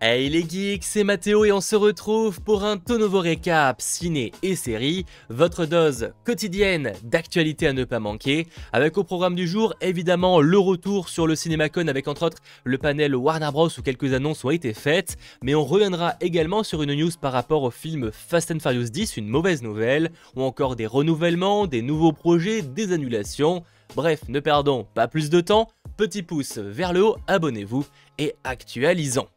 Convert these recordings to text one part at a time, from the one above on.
Hey les geeks, c'est Mathéo et on se retrouve pour un tout nouveau récap ciné et série, votre dose quotidienne d'actualité à ne pas manquer, avec au programme du jour évidemment le retour sur le CinemaCon avec entre autres le panel Warner Bros où quelques annonces ont été faites, mais on reviendra également sur une news par rapport au film Fast and Furious 10, une mauvaise nouvelle, ou encore des renouvellements, des nouveaux projets, des annulations. Bref, ne perdons pas plus de temps, petit pouce vers le haut, abonnez-vous et actualisons.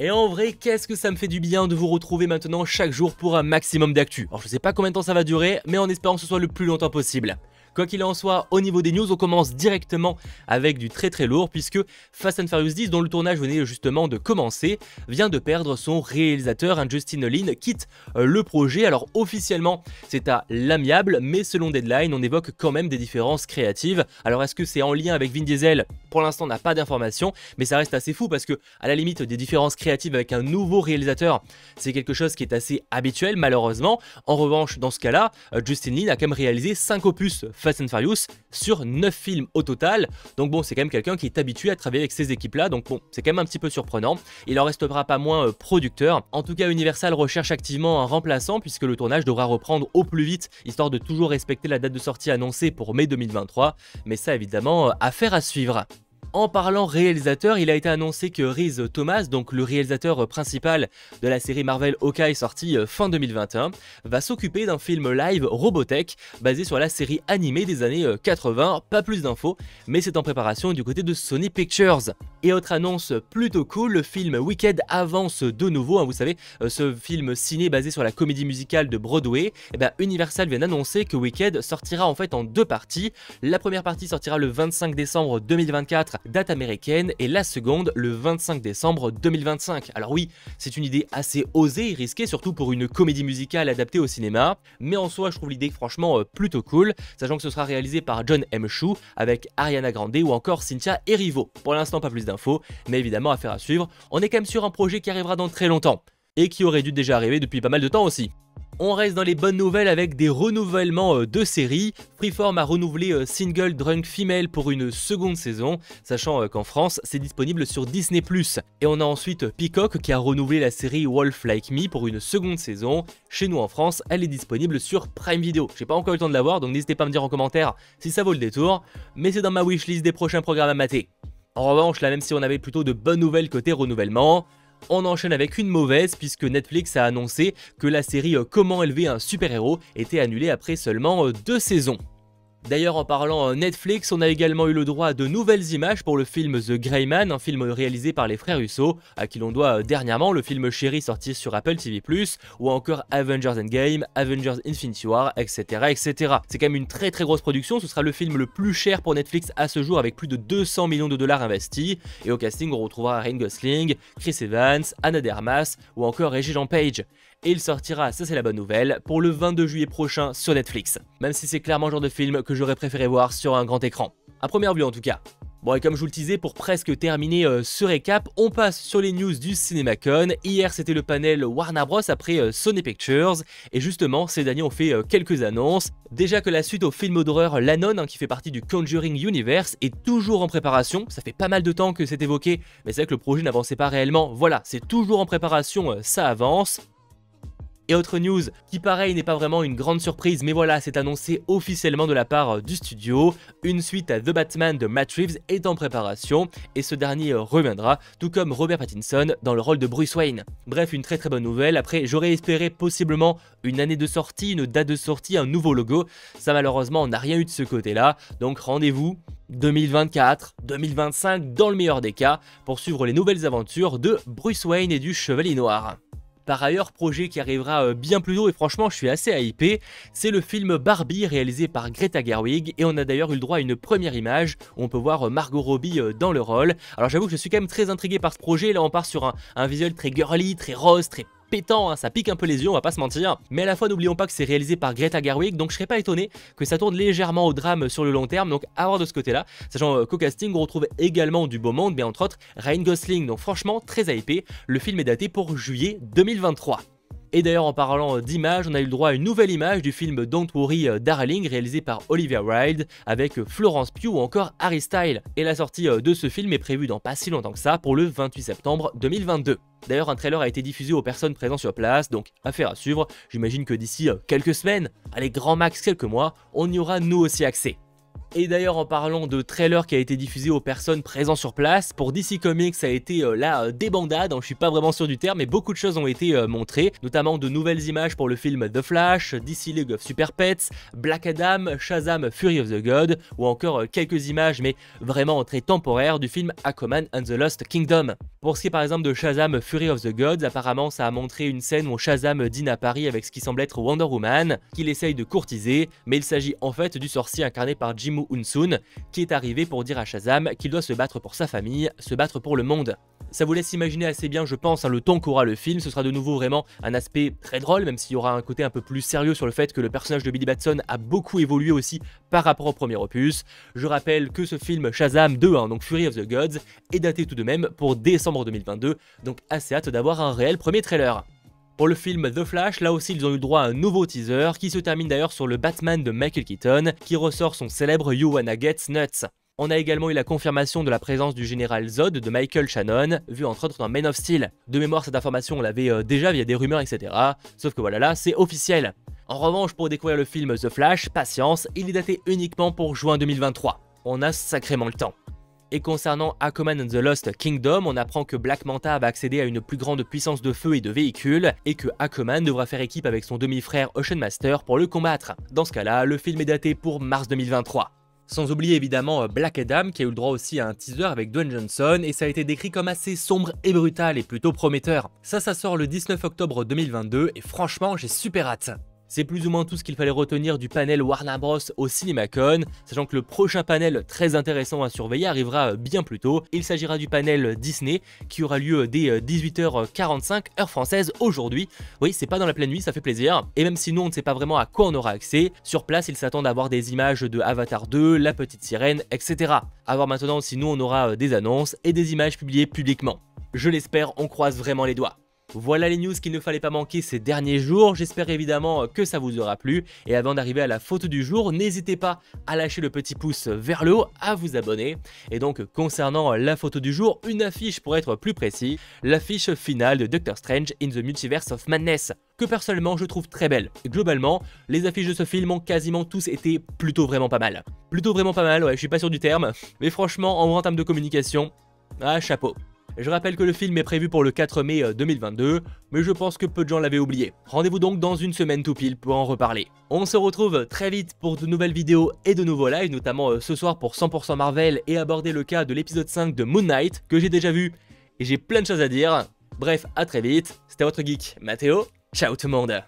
Et en vrai, qu'est-ce que ça me fait du bien de vous retrouver maintenant chaque jour pour un maximum d'actu. Alors je sais pas combien de temps ça va durer, mais en espérant que ce soit le plus longtemps possible. Quoi qu'il en soit, au niveau des news, on commence directement avec du très lourd puisque Fast and Furious 10, dont le tournage venait justement de commencer, vient de perdre son réalisateur, Justin Lin, quitte le projet. Alors officiellement, c'est à l'amiable, mais selon Deadline, on évoque quand même des différences créatives. Alors est-ce que c'est en lien avec Vin Diesel? Pour l'instant, on n'a pas d'informations, mais ça reste assez fou parce que, à la limite, des différences créatives avec un nouveau réalisateur, c'est quelque chose qui est assez habituel, malheureusement. En revanche, dans ce cas-là, Justin Lin a quand même réalisé 5 opus Fast and Furious sur 9 films au total, donc bon, c'est quand même quelqu'un qui est habitué à travailler avec ces équipes là, donc bon, c'est quand même un petit peu surprenant. Il en restera pas moins producteur. En tout cas, Universal recherche activement un remplaçant puisque le tournage devra reprendre au plus vite, histoire de toujours respecter la date de sortie annoncée pour mai 2023, mais ça évidemment, affaire à suivre. En parlant réalisateur, il a été annoncé que Rhys Thomas, donc le réalisateur principal de la série Marvel Hawkeye sortie fin 2021, va s'occuper d'un film live Robotech basé sur la série animée des années 80, pas plus d'infos, mais c'est en préparation du côté de Sony Pictures. Et autre annonce plutôt cool, le film Wicked avance de nouveau, vous savez, ce film ciné basé sur la comédie musicale de Broadway, et Universal vient d'annoncer que Wicked sortira en fait en deux parties. La première partie sortira le 25 décembre 2024, date américaine, et la seconde le 25 décembre 2025. Alors oui, c'est une idée assez osée et risquée, surtout pour une comédie musicale adaptée au cinéma, mais en soi je trouve l'idée franchement plutôt cool, sachant que ce sera réalisé par Jon M. Chu avec Ariana Grande ou encore Cynthia Erivo. Pour l'instant pas plus d'infos, mais évidemment affaire à suivre. On est quand même sur un projet qui arrivera dans très longtemps, et qui aurait dû déjà arriver depuis pas mal de temps aussi. On reste dans les bonnes nouvelles avec des renouvellements de séries. Freeform a renouvelé Single Drunk Female pour une seconde saison, sachant qu'en France c'est disponible sur Disney+. Et on a ensuite Peacock qui a renouvelé la série Wolf Like Me pour une seconde saison. Chez nous en France, elle est disponible sur Prime Video. J'ai pas encore eu le temps de la voir, donc n'hésitez pas à me dire en commentaire si ça vaut le détour, mais c'est dans ma wishlist des prochains programmes à mater. En revanche, là, même si on avait plutôt de bonnes nouvelles côté renouvellement, on enchaîne avec une mauvaise puisque Netflix a annoncé que la série Comment élever un super-héros était annulée après seulement 2 saisons. D'ailleurs, en parlant Netflix, on a également eu le droit à de nouvelles images pour le film The Gray Man, un film réalisé par les frères Russo, à qui l'on doit dernièrement le film Chéri sorti sur Apple TV+, ou encore Avengers Endgame, Avengers Infinity War, etc. etc. C'est quand même une très grosse production, ce sera le film le plus cher pour Netflix à ce jour avec plus de 200 millions de dollars investis, et au casting on retrouvera Ryan Gosling, Chris Evans, Ana de Armas, ou encore Regé-Jean Page. Et il sortira, ça c'est la bonne nouvelle, pour le 22 juillet prochain sur Netflix. Même si c'est clairement le genre de film que j'aurais préféré voir sur un grand écran. À première vue en tout cas. Bon, et comme je vous le disais, pour presque terminer ce récap, on passe sur les news du CinemaCon. Hier c'était le panel Warner Bros après Sony Pictures, et justement ces derniers ont fait quelques annonces. Déjà que la suite au film d'horreur La Nonne, qui fait partie du Conjuring Universe, est toujours en préparation. Ça fait pas mal de temps que c'est évoqué, mais c'est vrai que le projet n'avançait pas réellement. Voilà, c'est toujours en préparation, ça avance. Et autre news qui pareil n'est pas vraiment une grande surprise, mais voilà, c'est annoncé officiellement de la part du studio. Une suite à The Batman de Matt Reeves est en préparation et ce dernier reviendra, tout comme Robert Pattinson dans le rôle de Bruce Wayne. Bref, une très bonne nouvelle. Après, j'aurais espéré possiblement une année de sortie, une date de sortie, un nouveau logo. Ça malheureusement on n'a rien eu de ce côté-là, donc rendez-vous 2024, 2025 dans le meilleur des cas pour suivre les nouvelles aventures de Bruce Wayne et du Chevalier Noir. Par ailleurs, projet qui arrivera bien plus tôt et franchement je suis assez hypé, c'est le film Barbie réalisé par Greta Gerwig, et on a d'ailleurs eu le droit à une première image où on peut voir Margot Robbie dans le rôle. Alors j'avoue que je suis quand même très intrigué par ce projet, là on part sur un visuel très girly, très rose, très pétant, ça pique un peu les yeux, on va pas se mentir, mais à la fois n'oublions pas que c'est réalisé par Greta Gerwig, donc je serais pas étonné que ça tourne légèrement au drame sur le long terme, donc à voir de ce côté là, sachant qu'au casting on retrouve également du beau monde, mais entre autres Ryan Gosling, donc franchement très hypé. Le film est daté pour juillet 2023. Et d'ailleurs en parlant d'images, on a eu le droit à une nouvelle image du film Don't Worry Darling réalisé par Olivia Wilde avec Florence Pugh ou encore Harry Styles. Et la sortie de ce film est prévue dans pas si longtemps que ça, pour le 28 septembre 2022. D'ailleurs un trailer a été diffusé aux personnes présentes sur place, donc affaire à suivre. J'imagine que d'ici quelques semaines, allez grand max quelques mois, on y aura nous aussi accès. Et d'ailleurs en parlant de trailer qui a été diffusé aux personnes présentes sur place, pour DC Comics ça a été la débandade, je suis pas vraiment sûr du terme, mais beaucoup de choses ont été montrées, notamment de nouvelles images pour le film The Flash, DC League of Super Pets, Black Adam, Shazam Fury of the God, ou encore quelques images mais vraiment très temporaires du film Aquaman and the Lost Kingdom. Pour ce qui est par exemple de Shazam Fury of the Gods, apparemment ça a montré une scène où Shazam dîne à Paris avec ce qui semble être Wonder Woman, qu'il essaye de courtiser, mais il s'agit en fait du sorcier incarné par Jimmu Unsun, qui est arrivé pour dire à Shazam qu'il doit se battre pour sa famille, se battre pour le monde. Ça vous laisse imaginer assez bien je pense le ton qu'aura le film, ce sera de nouveau vraiment un aspect très drôle, même s'il y aura un côté un peu plus sérieux sur le fait que le personnage de Billy Batson a beaucoup évolué aussi par rapport au premier opus. Je rappelle que ce film Shazam 2, donc Fury of the Gods, est daté tout de même pour décembre 2022, donc assez hâte d'avoir un réel premier trailer. Pour le film The Flash, là aussi ils ont eu le droit à un nouveau teaser qui se termine d'ailleurs sur le Batman de Michael Keaton qui ressort son célèbre You Wanna Get Nuts. On a également eu la confirmation de la présence du général Zod de Michael Shannon, vu entre autres dans Man of Steel. De mémoire cette information on l'avait déjà via des rumeurs etc. Sauf que voilà là c'est officiel. En revanche pour découvrir le film The Flash, patience, il est daté uniquement pour juin 2023. On a sacrément le temps. Et concernant Aquaman and the Lost Kingdom, on apprend que Black Manta va accéder à une plus grande puissance de feu et de véhicules, et que Aquaman devra faire équipe avec son demi-frère Ocean Master pour le combattre. Dans ce cas-là, le film est daté pour mars 2023. Sans oublier évidemment Black Adam qui a eu le droit aussi à un teaser avec Dwayne Johnson et ça a été décrit comme assez sombre et brutal et plutôt prometteur. Ça sort le 19 octobre 2022 et franchement j'ai super hâte. C'est plus ou moins tout ce qu'il fallait retenir du panel Warner Bros au CinemaCon, sachant que le prochain panel très intéressant à surveiller arrivera bien plus tôt. Il s'agira du panel Disney qui aura lieu dès 18h45 heure française aujourd'hui. Oui, c'est pas dans la pleine nuit, ça fait plaisir. Et même si nous on ne sait pas vraiment à quoi on aura accès, sur place ils s'attendent à voir des images de Avatar 2, La Petite Sirène, etc. A voir maintenant si nous on aura des annonces et des images publiées publiquement. Je l'espère, on croise vraiment les doigts. Voilà les news qu'il ne fallait pas manquer ces derniers jours, j'espère évidemment que ça vous aura plu, et avant d'arriver à la photo du jour, n'hésitez pas à lâcher le petit pouce vers le haut, à vous abonner, et donc concernant la photo du jour, une affiche pour être plus précis, l'affiche finale de Doctor Strange in the Multiverse of Madness, que personnellement je trouve très belle. Globalement, les affiches de ce film ont quasiment tous été plutôt vraiment pas mal. Ouais, je suis pas sûr du terme, mais franchement en termes de communication, chapeau. Je rappelle que le film est prévu pour le 4 mai 2022, mais je pense que peu de gens l'avaient oublié. Rendez-vous donc dans une semaine tout pile pour en reparler. On se retrouve très vite pour de nouvelles vidéos et de nouveaux lives, notamment ce soir pour 100% Marvel et aborder le cas de l'épisode 5 de Moon Knight, que j'ai déjà vu, et j'ai plein de choses à dire. Bref, à très vite, c'était votre geek Mathéo, ciao tout le monde.